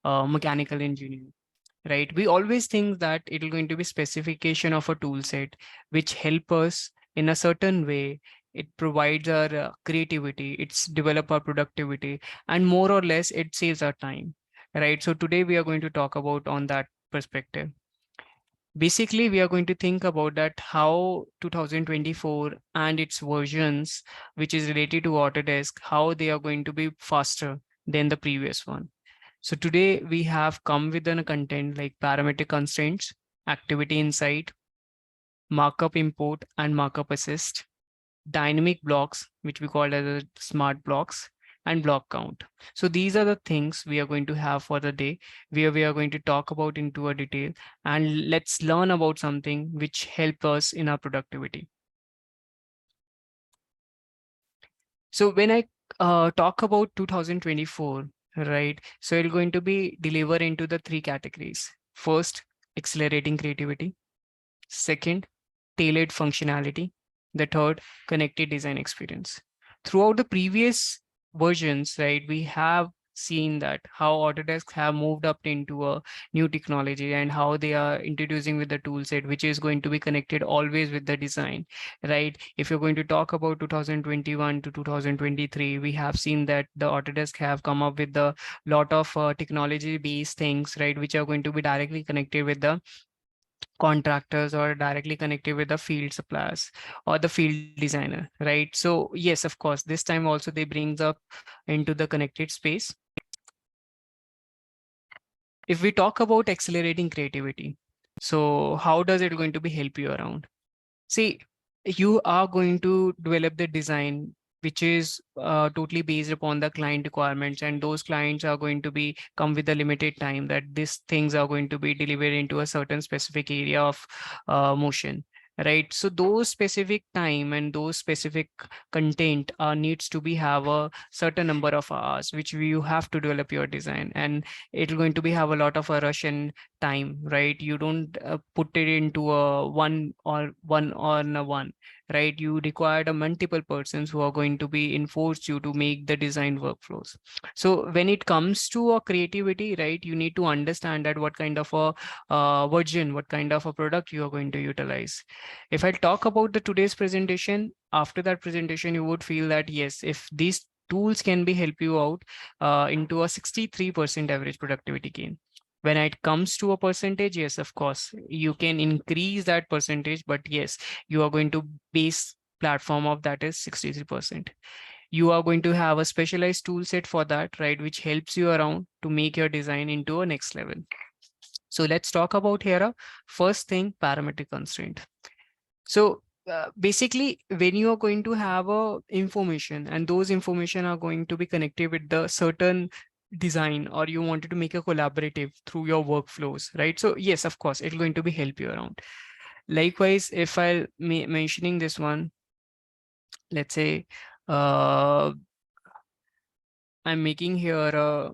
mechanical engineering, right? We always think that it is going to be specification of a tool set which help us in a certain way. It provides our creativity, it's develop our productivity, and more or less it saves our time, right? So today we are going to talk about on that perspective. Basically, we are going to think about that how 2024 and its versions, which is related to Autodesk, how they are going to be faster than the previous one. So today we have come with a content like parametric constraints, activity insight, markup import and markup assist, dynamic blocks, which we call as a smart blocks, and block count. So these are the things we are going to have for the day, where we are going to talk about into a detail, and let's learn about something which help us in our productivity. So when I talk about 2024, right? So it's going to be delivered into the three categories. First, accelerating creativity. Second, tailored functionality. The third, connected design experience. Throughout the previous versions, right, we have seen that how Autodesk have moved up into a new technology and how they are introducing with the tool set, which is going to be connected always with the design, right? If you're going to talk about 2021 to 2023, we have seen that the Autodesk have come up with a lot of technology based things, right, which are going to be directly connected with the contractors or directly connected with the field suppliers or the field designer, right? So yes, of course, this time also they brings up into the connected space. If we talk about accelerating creativity, so how does it going to be help you around? See, you are going to develop the design which is totally based upon the client requirements, and those clients are going to be come with a limited time that these things are going to be delivered into a certain specific area of motion, right? So those specific time and those specific content needs to be have a certain number of hours which you have to develop your design, and it's going to be have a lot of a Russian time, right? You don't put it into a one on a one, right? You require a multiple persons who are going to be enforced you to make the design workflows. So when it comes to a creativity, right, you need to understand that what kind of a version, what kind of a product you are going to utilize. If I talk about the today's presentation, after that presentation, you would feel that yes, if these tools can be help you out into a 63% average productivity gain. When it comes to a percentage, yes, of course, you can increase that percentage, but yes, you are going to base platform of that is 63%. You are going to have a specialized tool set for that, right, which helps you around to make your design into a next level. So let's talk about here. First thing, parametric constraint. So basically, when you are going to have a information and those information are going to be connected with the certain design, or you wanted to make a collaborative through your workflows, right? So yes, of course, it's going to be help you around. Likewise, if I'll mentioning this one, let's say I'm making here a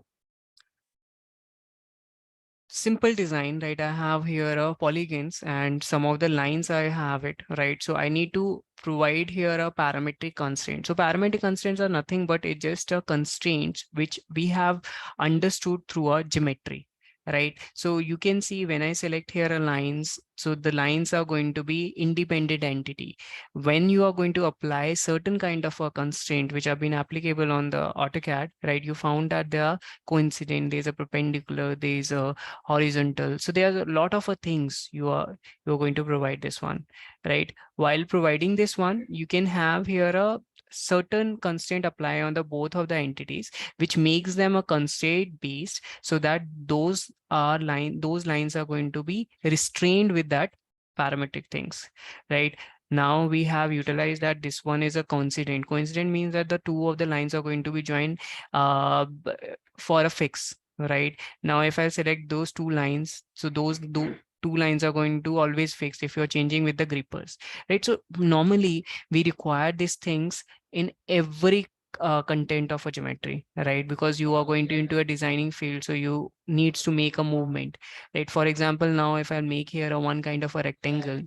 simple design, right? I have here a polygons and some of the lines I have it, right? So I need to provide here a parametric constraint. So parametric constraints are nothing but it's just a constraint which we have understood through a geometry, right? So you can see when I select here a lines, so the lines are going to be independent entity. When you are going to apply certain kind of a constraint which have been applicable on the AutoCAD, right? You found that they are coincident, there's a perpendicular, there's a horizontal. So there are a lot of things you're going to provide this one, right? While providing this one, you can have here a certain constraint apply on the both of the entities, which makes them a constraint based, so that those lines are going to be restrained with that parametric things, right? Now we have utilized that this one is a coincident. Coincident means that the two of the lines are going to be joined for a fix, right? Now if I select those two lines, so those two lines are going to always fix if you're changing with the grippers, right? So normally we require these things in every content of a geometry, right? Because you are going to into a designing field, so you needs to make a movement, right? For example, now if I make here a one kind of a rectangle,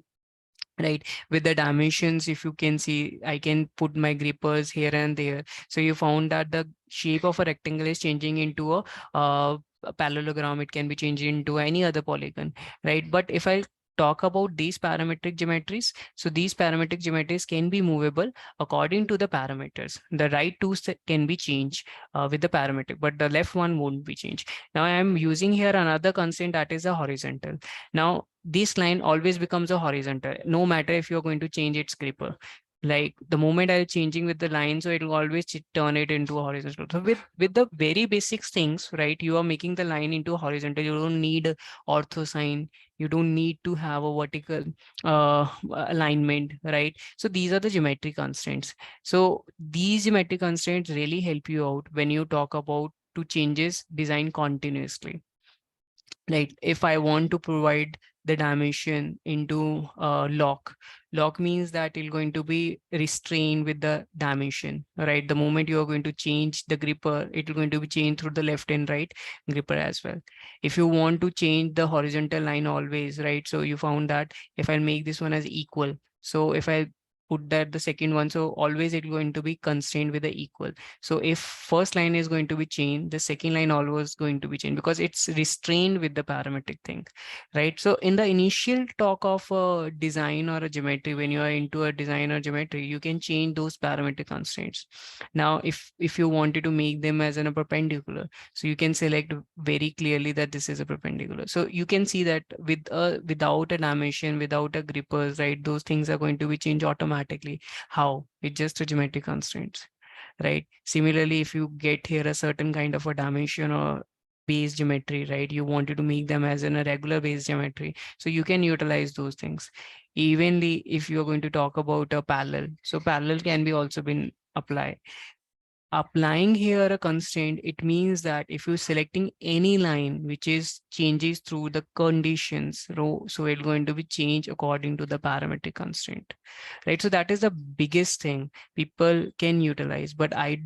right, with the dimensions, if you can see, I can put my grippers here and there. So you found that the shape of a rectangle is changing into a a parallelogram, it can be changed into any other polygon, right? But if I talk about these parametric geometries, so these parametric geometries can be movable according to the parameters. The right two can be changed with the parametric, but the left one won't be changed. Now I am using here another constraint, that is a horizontal. Now this line always becomes a horizontal, no matter if you're going to change its gripper. Like the moment I'm changing with the line, so it will always turn it into a horizontal. So with the very basic things, right, you are making the line into a horizontal. You don't need ortho sign, you don't need to have a vertical alignment, right? So these are the geometry constraints. So these geometry constraints really help you out when you talk about to changes design continuously. Like if I want to provide the dimension into lock means that it's going to be restrained with the dimension, right? The moment you are going to change the gripper, it is going to be changed through the left and right gripper as well. If you want to change the horizontal line always, right? So you found that if I make this one as equal, so if I put that the second one, so always it's going to be constrained with the equal. So if first line is going to be changed, the second line always going to be changed because it's restrained with the parametric thing, right? So in the initial talk of a design or a geometry, when you are into a design or geometry, you can change those parametric constraints. Now, if you wanted to make them as a perpendicular, so you can select very clearly that this is a perpendicular. So you can see that without a dimension, without a grippers, right? Those things are going to be changed automatically. How? It's just a geometric constraints, right? Similarly, if you get here a certain kind of a dimension or base geometry, right? You wanted to make them as in a regular base geometry. So you can utilize those things. Evenly, if you're going to talk about a parallel, so parallel can be also been applied. Applying here a constraint, it means that if you're selecting any line which is changes through the conditions row, so it's going to be changed according to the parametric constraint, right? So that is the biggest thing people can utilize. But I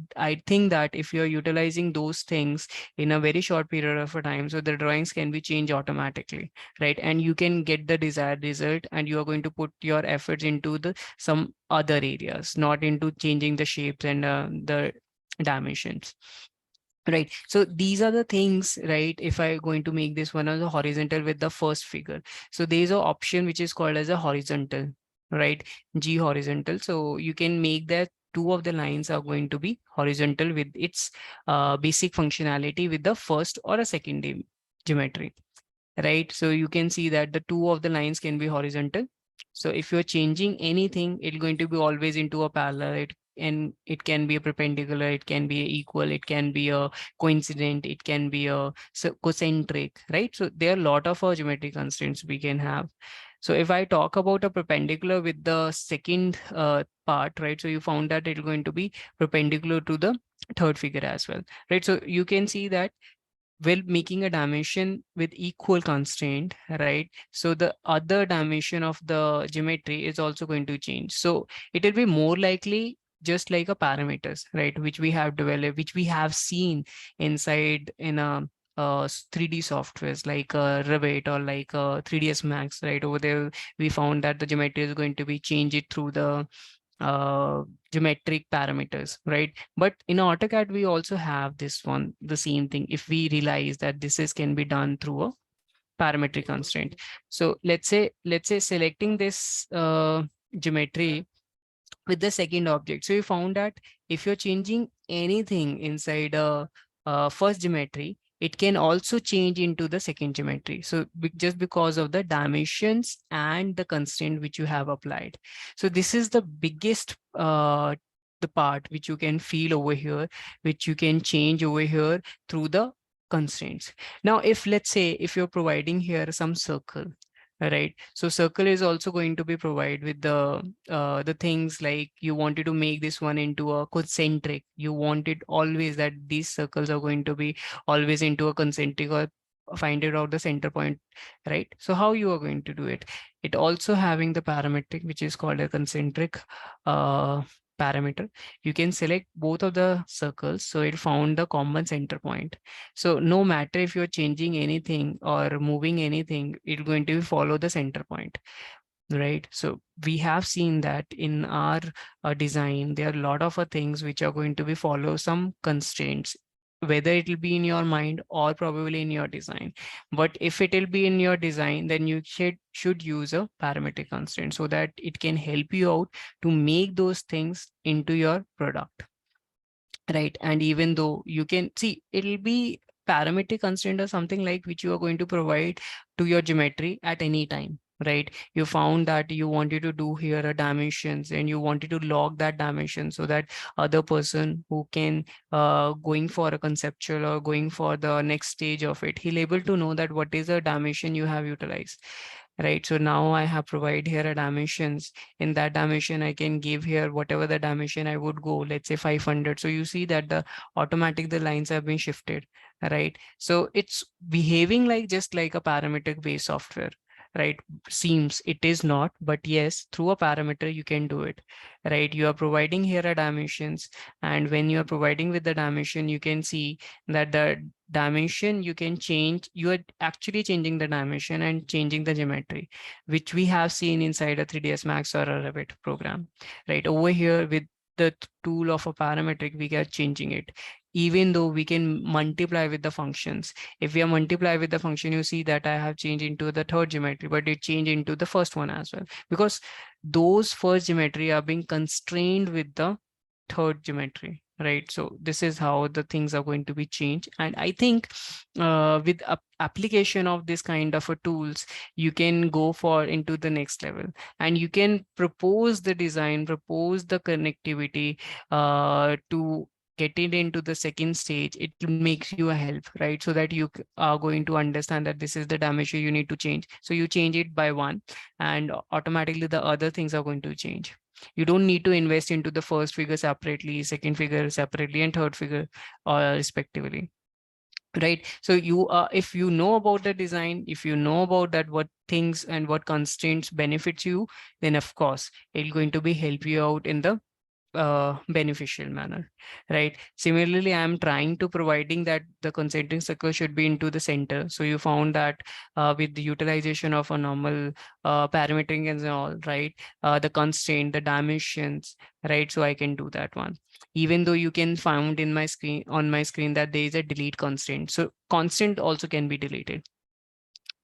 think that if you're utilizing those things in a very short period of a time, so the drawings can be changed automatically, right? And you can get the desired result, and you are going to put your efforts into the some other areas, not into changing the shapes and the dimensions, right? So these are the things, right? If I going to make this one as a horizontal with the first figure, so there is an option which is called as a horizontal, right? G horizontal. So you can make that two of the lines are going to be horizontal with its basic functionality with the first or a second geometry, right? So you can see that the two of the lines can be horizontal. So if you're changing anything, it's going to be always into a parallel. And it can be a perpendicular, it can be a equal, it can be a coincident, it can be a concentric, right? So there are a lot of geometric constraints we can have. So if I talk about a perpendicular with the second part, right? So you found that it's going to be perpendicular to the third figure as well, right? So you can see that well, making a dimension with equal constraint, right? So the other dimension of the geometry is also going to change. So it will be more likely just like a parameters, right? Which we have developed, which we have seen inside in a 3D softwares like Revit or like 3ds Max, right? Over there, we found that the geometry is going to be changed through the uh, geometric parameters, right? But in AutoCAD, we also have this one, the same thing. If we realize that this is can be done through a parametric constraint. So let's say selecting this geometry with the second object. So you found that if you're changing anything inside a first geometry, it can also change into the second geometry. So just because of the dimensions and the constraint which you have applied. So this is the biggest the part which you can feel over here, which you can change over here through the constraints. Now, if let's say if you're providing here some circle, right? So circle is also going to be provided with the things like you wanted to make this one into a concentric. You wanted always that these circles are going to be always into a concentric or find it out the center point, right? So how you are going to do it? It also having the parametric, which is called a concentric parameter. You can select both of the circles, so it found the common center point. So no matter if you're changing anything or moving anything, it's going to follow the center point, right? So we have seen that in our design, there are a lot of things which are going to be follow some constraints whether it will be in your mind or probably in your design. But if it will be in your design, then you should use a parametric constraint so that it can help you out to make those things into your product, right? And even though you can see, it'll be parametric constraint or something like which you are going to provide to your geometry at any time, right? You found that you wanted to do here a dimensions and you wanted to log that dimension so that other person who can going for a conceptual or going for the next stage of it, he'll able to know that what is the dimension you have utilized, right? So now I have provided here a dimensions. In that dimension, I can give here whatever the dimension I would go, let's say 500. So you see that the lines have been shifted, right? So it's behaving like just like a parametric based software, right? Seems it is not, but yes, through a parameter you can do it, right? You are providing here a dimensions, and when you are providing with the dimension, you can see that the dimension you can change. You are actually changing the dimension and changing the geometry, which we have seen inside a 3ds Max or a Revit program, right? Over here with the tool of a parametric, we are changing it. Even though we can multiply with the functions, if we are multiply with the function, you see that I have changed into the third geometry, but it changed into the first one as well, because those first geometry are being constrained with the third geometry, right? So this is how the things are going to be changed. And I think with application of this kind of a tools, you can go for into the next level, and you can propose the design, propose the connectivity to get it into the second stage. It makes you a help, right? So that you are going to understand that this is the dimension you need to change. So you change it by one, and automatically the other things are going to change. You don't need to invest into the first figure separately, second figure separately, and third figure respectively, right? So you if you know about the design, if you know about that what things and what constraints benefits you, then of course it's going to be help you out in the beneficial manner, right? Similarly, I'm trying to providing that the concentric circle should be into the center. So you found that with the utilization of a normal parametering and all, right? The constraint, the dimensions, right? So I can do that one. Even though you can find in my screen, on my screen, that there is a delete constraint. So constant also can be deleted,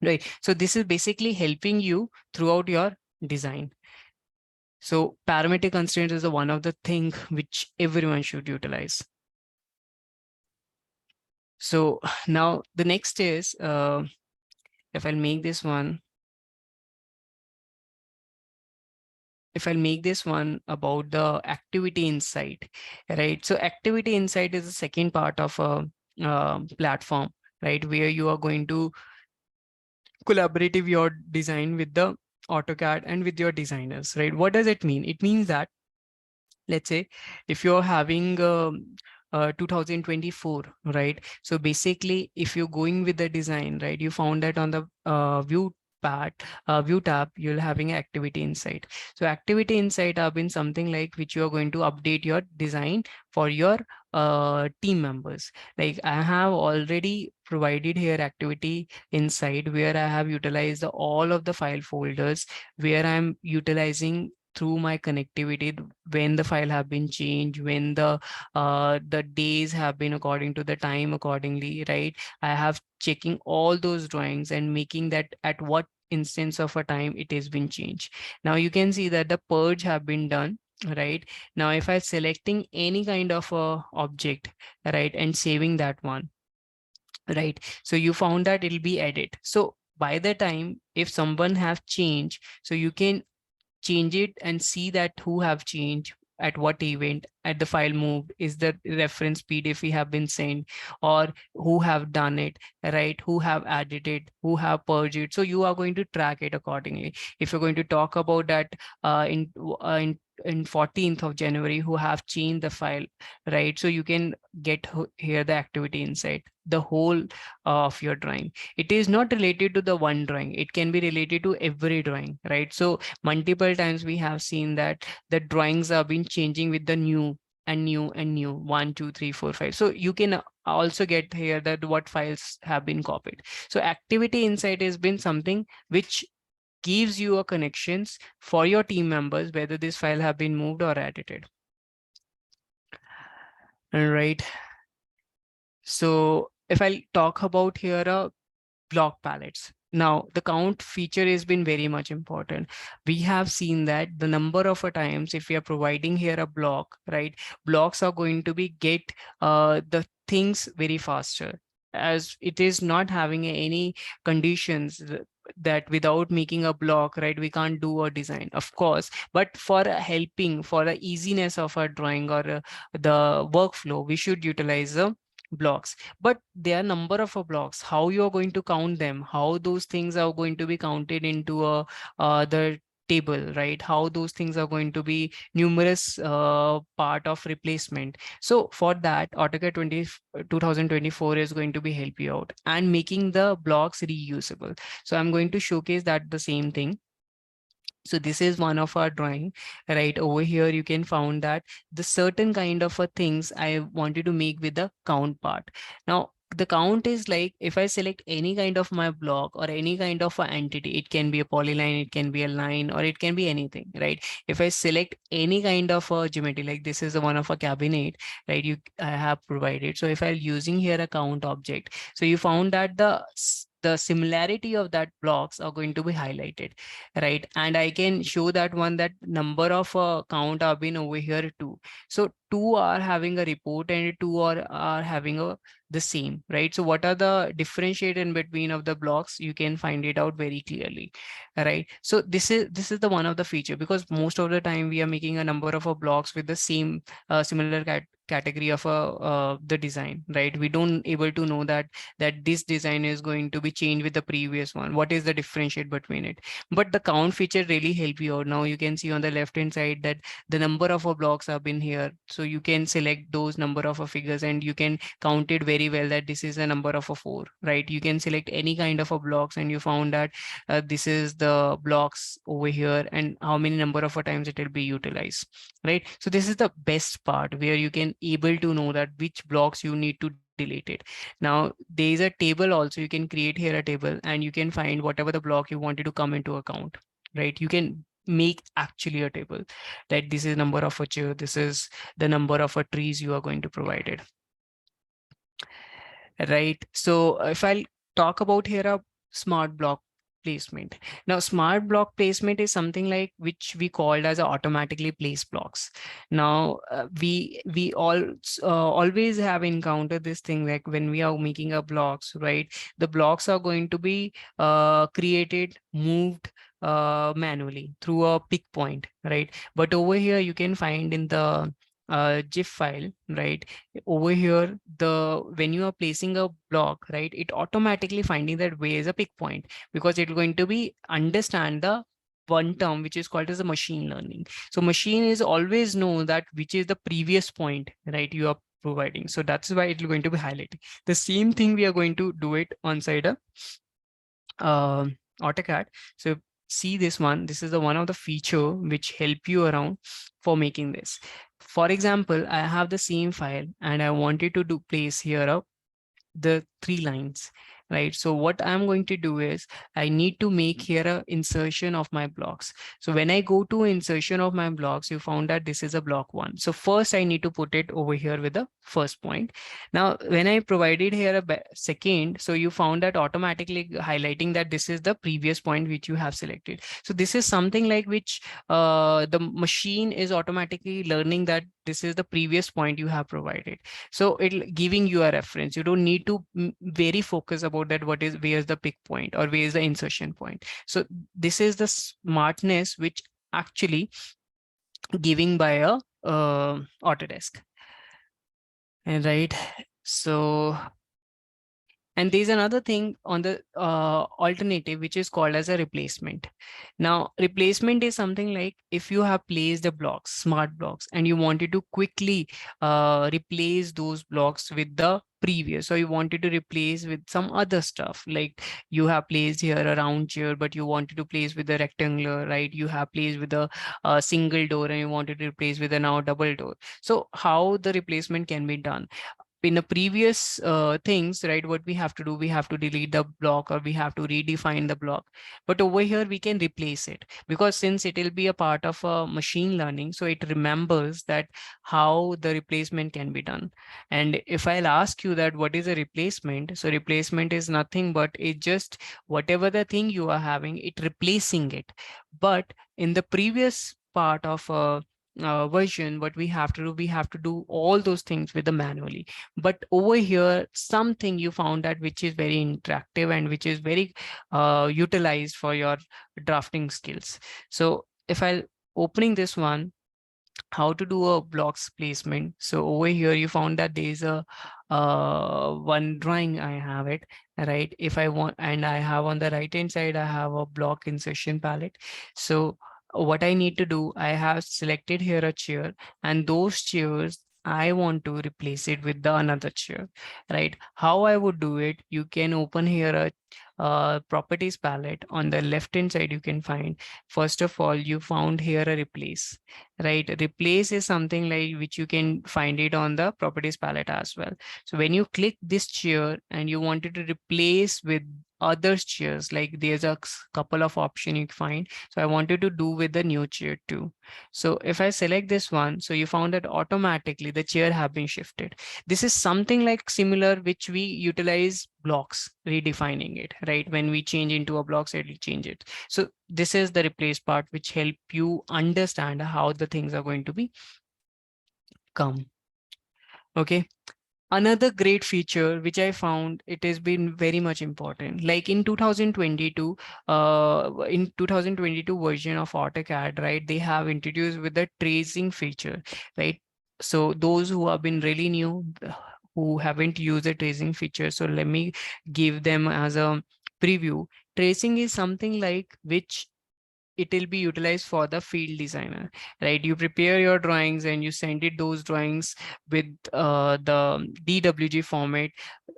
right? So this is basically helping you throughout your design. So parametric constraints is one of the thing which everyone should utilize. So now the next is, if I'll make this one, about the activity insight, right? So activity insight is the second part of a platform, right? Where you are going to collaborative your design with the AutoCAD and with your designers, right? What does it mean? It means that, let's say if you're having 2024, right? So basically if you're going with the design, right, you found that on the view tab, you're having activity insight. So activity insight have been something like which you are going to update your design for your team members. Like I have already provided here activity insight where I have utilized all of the file folders, where I'm utilizing through my connectivity when the file have been changed, when the days have been according to the time accordingly, right? I have checking all those drawings and making that at what instance of a time it has been changed. Now you can see that the purge have been done, right? Now if I selecting any kind of a object, right, and saving that one, right, so you found that it'll be edit. So by the time if someone have changed, so you can change it and see that who have changed at what event, at the file moved, is the reference PDF we have been sent, or who have done it, right, who have added it, who have purged it. So you are going to track it accordingly. If you're going to talk about that in 14th of January, who have changed the file, right? So you can get here the activity insight, the whole of your drawing. It is not related to the one drawing, it can be related to every drawing, right? So multiple times we have seen that the drawings are been changing with the new and new and new 1 2 3 4 5. So you can also get here that what files have been copied. So activity insight has been something which gives you a connections for your team members whether this file have been moved or edited. All right. So if I talk about here block palettes. Now, the count feature has been very much important. We have seen that the number of times if we are providing here a block, right? Blocks are going to be get the things very faster, as it is not having any conditions that without making a block, right, we can't do a design, of course. But for helping, for the easiness of our drawing or the workflow, we should utilize the blocks. But there are number of blocks, how you are going to count them, how those things are going to be counted into a the table, right? How those things are going to be numerous part of replacement. So for that, AutoCAD 2024 is going to be help you out and making the blocks reusable. So I'm going to showcase that the same thing. So this is one of our drawing, right? Over here, you can found that the certain kind of a things I wanted to make with the count part. Now, the count is like, if I select any kind of my block or any kind of a entity, it can be a polyline, it can be a line, or it can be anything, right? If I select any kind of a geometry, like this is the one of a cabinet, right? I have provided. So if I'm using here a count object, so you found that the similarity of that blocks are going to be highlighted, right? And I can show that one, that number of count have been over here too. So two are having a report and two are having a the same, right? So what are the differentiate in between of the blocks? You can find it out very clearly, right? So this is the one of the feature, because most of the time we are making a number of blocks with the same similar category of the design, right? We don't able to know that this design is going to be changed with the previous one. What is the differentiate between it? But the count feature really help you out. Now you can see on the left hand side that the number of blocks have been here. So you can select those number of figures and you can count it very well that this is a number of 4, right? You can select any kind of blocks and you found that this is the blocks over here and how many number of times it will be utilized, right? So this is the best part where you can able to know that which blocks you need to delete it. Now there is a table also, you can create here a table and you can find whatever the block you wanted to come into account, right? You can make actually a table that this is number of a chair, this is the number of a trees you are going to provide it, right? So if I'll talk about here a smart block placement. Now, smart block placement is something like which we called as a automatically place blocks. Now, we all always have encountered this thing like when we are making a blocks, right? The blocks are going to be created, moved manually through a pick point, right? But over here, you can find in the GIF file, right? Over here, the when you are placing a block, right, it automatically finding that where is a pick point, because it's going to be understand the one term which is called as a machine learning. So machine is always know that which is the previous point, right, you are providing. So that's why it's going to be highlighting. The same thing we are going to do it on side a AutoCAD. So see this one, this is the one of the feature which help you around for making this. For example, I have the same file and I wanted to do place here a the 3 lines, right? So what I'm going to do is I need to make here a insertion of my blocks. So when I go to insertion of my blocks, you found that this is a block 1. So first I need to put it over here with the first point. Now when I provided here a second, so you found that automatically highlighting that this is the previous point which you have selected. So this is something like which the machine is automatically learning that this is the previous point you have provided. So it'll giving you a reference. You don't need to very focus about that what is where's the pick point or where's the insertion point. So this is the smartness which actually giving by a Autodesk. And right, so and there's another thing on the alternative, which is called as a replacement. Now, replacement is something like if you have placed the blocks, smart blocks, and you wanted to quickly replace those blocks with the previous, or you wanted to replace with some other stuff, like you have placed here a round chair, but you wanted to place with a rectangular, right? You have placed with a single door and you wanted to replace with a now double door. So how the replacement can be done? in the previous things, right, what we have to do, we have to delete the block or we have to redefine the block. But over here, we can replace it, because since it will be a part of machine learning, so it remembers that how the replacement can be done. And if I'll ask you that what is a replacement, so replacement is nothing but it just whatever the thing you are having, it replacing it. But in the previous part of version, what we have to do, we have to do all those things with the manually. But over here, something you found that which is very interactive and which is very utilized for your drafting skills. So if I'll opening this one, how to do a blocks placement. So over here, you found that there's a one drawing, I have it, right? If I want, and I have on the right hand side, I have a block insertion palette. So what I need to do, I have selected here a chair, and those chairs, I want to replace it with the another chair, right? How I would do it, you can open here a properties palette. On the left hand side, you can find, first of all, you found here a replace, right? Replace is something like which you can find it on the properties palette as well. So when you click this chair and you wanted to replace with other chairs, like there's a couple of options you find. So I wanted to do with the new chair too. So if I select this one, so you found that automatically the chair have been shifted. This is something like similar which we utilize blocks, redefining it, right? When we change into a blocks, it will change it. So this is the replace part which help you understand how the things are going to be come. Okay. Another great feature which I found, it has been very much important. Like in 2022, in 2022 version of AutoCAD, right? They have introduced with the tracing feature, right? So those who have been really new, who haven't used the tracing feature, so let me give them as a preview. Tracing is something like which it will be utilized for the field designer, right? You prepare your drawings and you send it those drawings with the DWG format,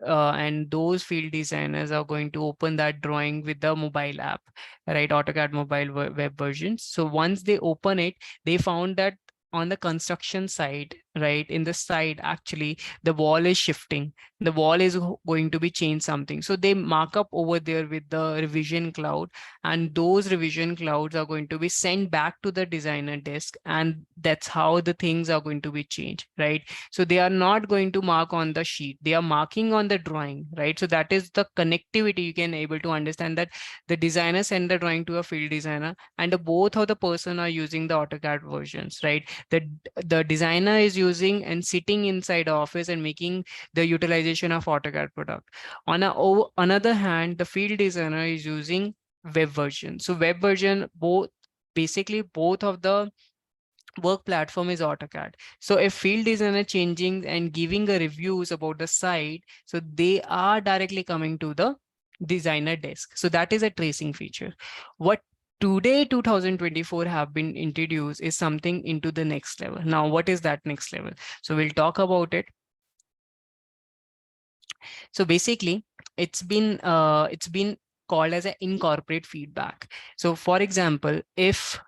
and those field designers are going to open that drawing with the mobile app, right? AutoCAD mobile web versions. So once they open it, they found that on the construction side, right, in the side, actually the wall is shifting, the wall is going to be changed something. So they mark up over there with the revision cloud, and those revision clouds are going to be sent back to the designer desk, and that's how the things are going to be changed, right? So they are not going to mark on the sheet, they are marking on the drawing, right? So that is the connectivity. You can able to understand that the designer send the drawing to a field designer, and both of the person are using the AutoCAD versions, right? The designer is using and sitting inside the office and making the utilization of AutoCAD product. On another hand, the field designer is using web version. So web version, both basically both of the work platform is AutoCAD. So if field designer changing and giving a reviews about the site, so they are directly coming to the designer desk. So that is a tracing feature. What today 2024 have been introduced is something into the next level. Now, what is that next level? So we'll talk about it. So basically, it's been called as an incorporate feedback. So for example, if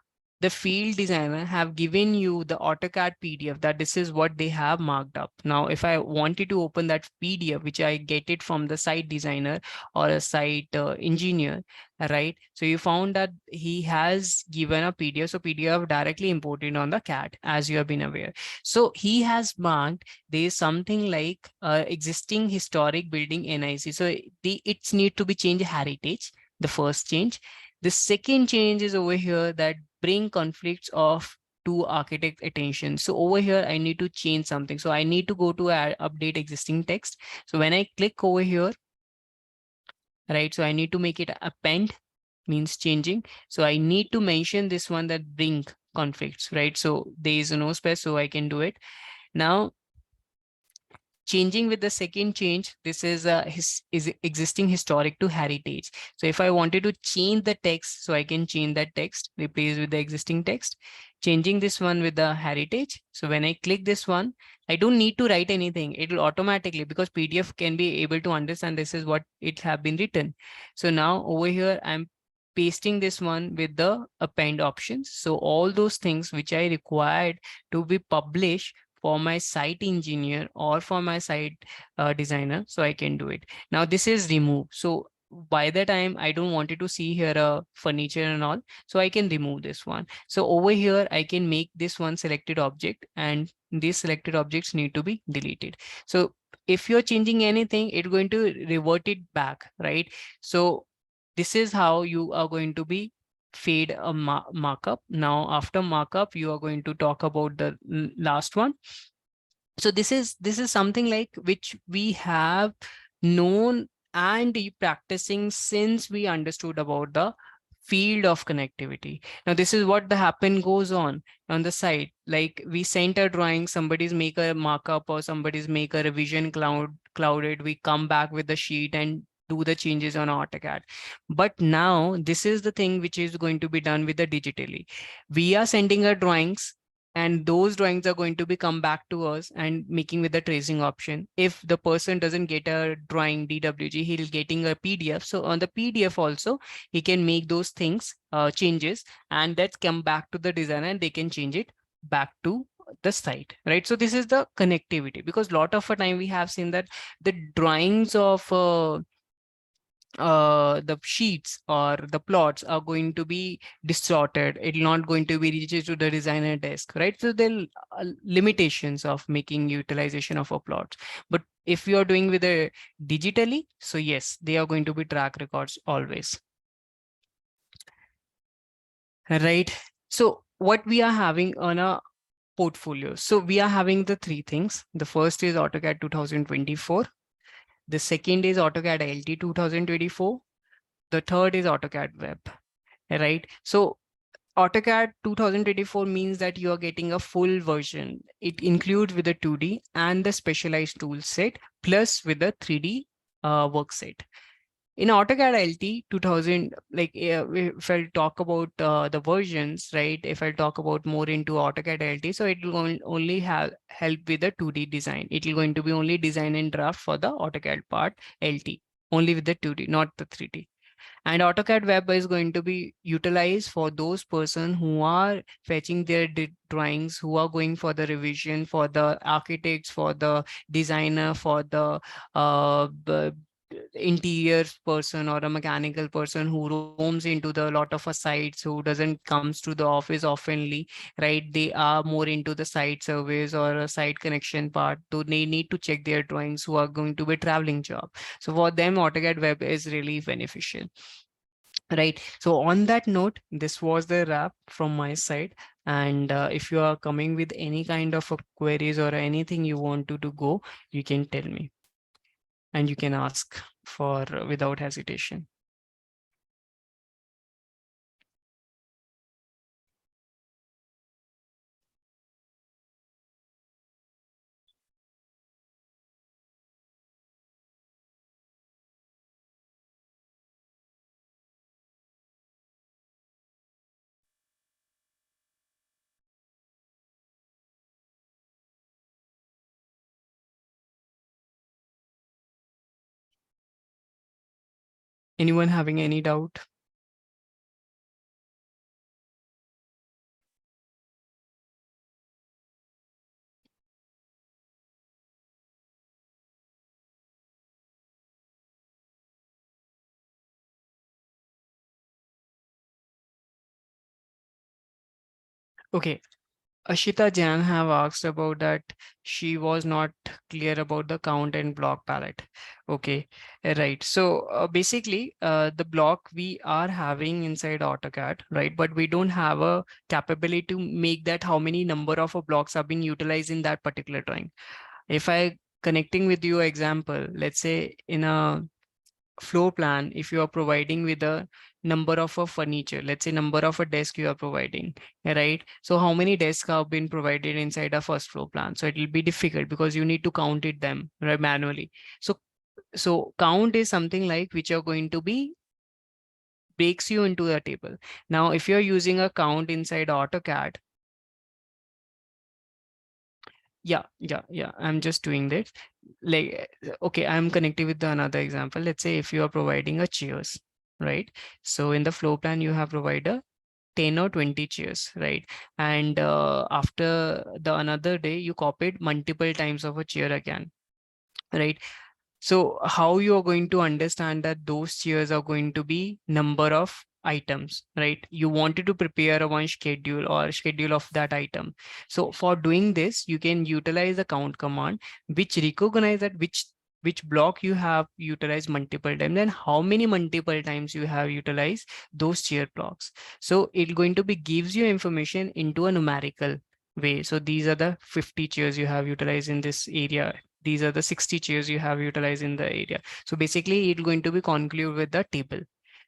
the field designer have given you the AutoCAD PDF that this is what they have marked up. Now, if I wanted to open that PDF, which I get it from the site designer or a site engineer, right? So you found that he has given a PDF. So PDF directly imported on the CAD, as you have been aware. So he has marked there is something like existing historic building NIC. So it's need to be changed heritage, the first change. The second change is over here that bring conflicts of to architect attention. So over here, I need to change something. So I need to go to update existing text. So when I click over here, right, so I need to make it append, means changing. So I need to mention this one that bring conflicts, right? So there is no space, so I can do it. Now, changing with the second change, this is is existing historic to heritage. So if I wanted to change the text, so I can change that text, replace with the existing text, changing this one with the heritage. So when I click this one, I don't need to write anything. It will automatically, because PDF can be able to understand this is what it have been written. So now over here, I'm pasting this one with the append options. So all those things which I required to be published for my site engineer or for my site designer, so I can do it. Now this is remove. So by the time I don't want it to see here a furniture and all, so I can remove this one. So over here, I can make this one selected object, and these selected objects need to be deleted. So if you're changing anything, it's going to revert it back, right? So this is how you are going to be fade a markup. Now after markup, you are going to talk about the last one. So this is something like which we have known and practicing since we understood about the field of connectivity. Now this is what the happen goes on the site. Like we sent a drawing, somebody's make a markup or somebody's make a revision clouded, we come back with the sheet and do the changes on AutoCAD. But now this is the thing which is going to be done with the digitally. We are sending our drawings, and those drawings are going to be come back to us and making with the tracing option. If the person doesn't get a drawing DWG, he'll getting a PDF. So on the PDF also, he can make those things changes, and that's come back to the designer and they can change it back to the site, right? So this is the connectivity, because a lot of a time we have seen that the drawings of the sheets or the plots are going to be distorted. It's not going to be reached to the designer desk, right? So there are limitations of making utilization of a plot. But if you are doing with a digitally, so yes, they are going to be track records always. Right. So what we are having on a portfolio. So we are having the three things. The first is AutoCAD 2024. The second is AutoCAD LT 2024. The third is AutoCAD Web, right? So AutoCAD 2024 means that you are getting a full version. It includes with the 2D and the specialized tool set plus with the 3D work set. In AutoCAD LT 2000, like if I'll talk about the versions, right? If I'll talk about more into AutoCAD LT, so it will only have help with the 2D design. It will going to be only design and draft for the AutoCAD part LT, only with the 2D, not the 3D. And AutoCAD Web is going to be utilized for those person who are fetching their drawings, who are going for the revision, for the architects, for the designer, for the interior person or a mechanical person who roams into the lot of a sites, who doesn't comes to the office oftenly, right? They are more into the site surveys or a site connection part, so they need to check their drawings, who are going to be traveling job. So for them, AutoCAD Web is really beneficial. Right. So on that note, this was the wrap from my side. And if you are coming with any kind of queries or anything you want to go, you can tell me and you can ask for without hesitation. Anyone having any doubt? Okay. Ashita Jan have asked about that. She was not clear about the count and block palette. Okay, right. So basically, the block we are having inside AutoCAD, right? But we don't have a capability to make that how many number of blocks are being utilized in that particular drawing. If I connecting with you example, let's say in a floor plan, if you are providing with a number of a furniture, let's say number of a desk you are providing, right? So how many desks have been provided inside a first floor plan? So it will be difficult because you need to count it them, right, manually. So count is something like which are going to be breaks you into a table. Now if you're using a count inside AutoCAD, yeah, I'm just doing this. Like, okay, I'm connecting with the another example. Let's say if you are providing a chairs, right? So in the floor plan, you have provided 10 or 20 chairs, right? And after the another day, you copied multiple times of a chair again, right? So how you are going to understand that those chairs are going to be number of items, right? You wanted to prepare a one schedule or schedule of that item. So for doing this, you can utilize the count command, which recognize that which block you have utilized multiple times and how many multiple times you have utilized those chair blocks. So it going to be gives you information into a numerical way. So these are the 50 chairs you have utilized in this area, these are the 60 chairs you have utilized in the area. So basically it's going to be conclude with the table.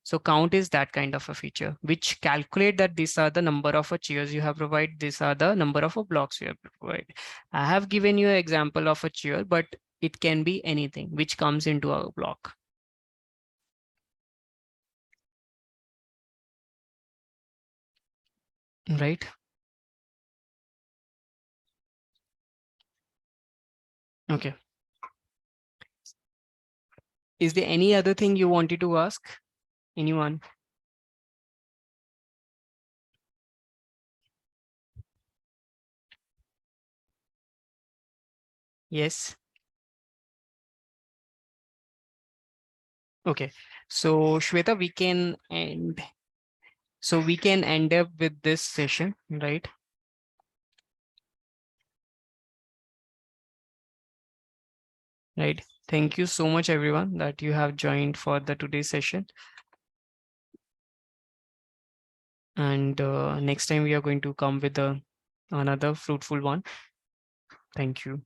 So count is that kind of a feature which calculate that these are the number of chairs you have provided, these are the number of blocks you have provided. I have given you an example of a chair, but it can be anything which comes into a block. Right? Okay. Is there any other thing you wanted to ask? Anyone? Yes. Okay. So Shweta, we can end. So we can end up with this session, right? Right. Thank you so much, everyone, that you have joined for the today's session. And next time we are going to come with another fruitful one. Thank you.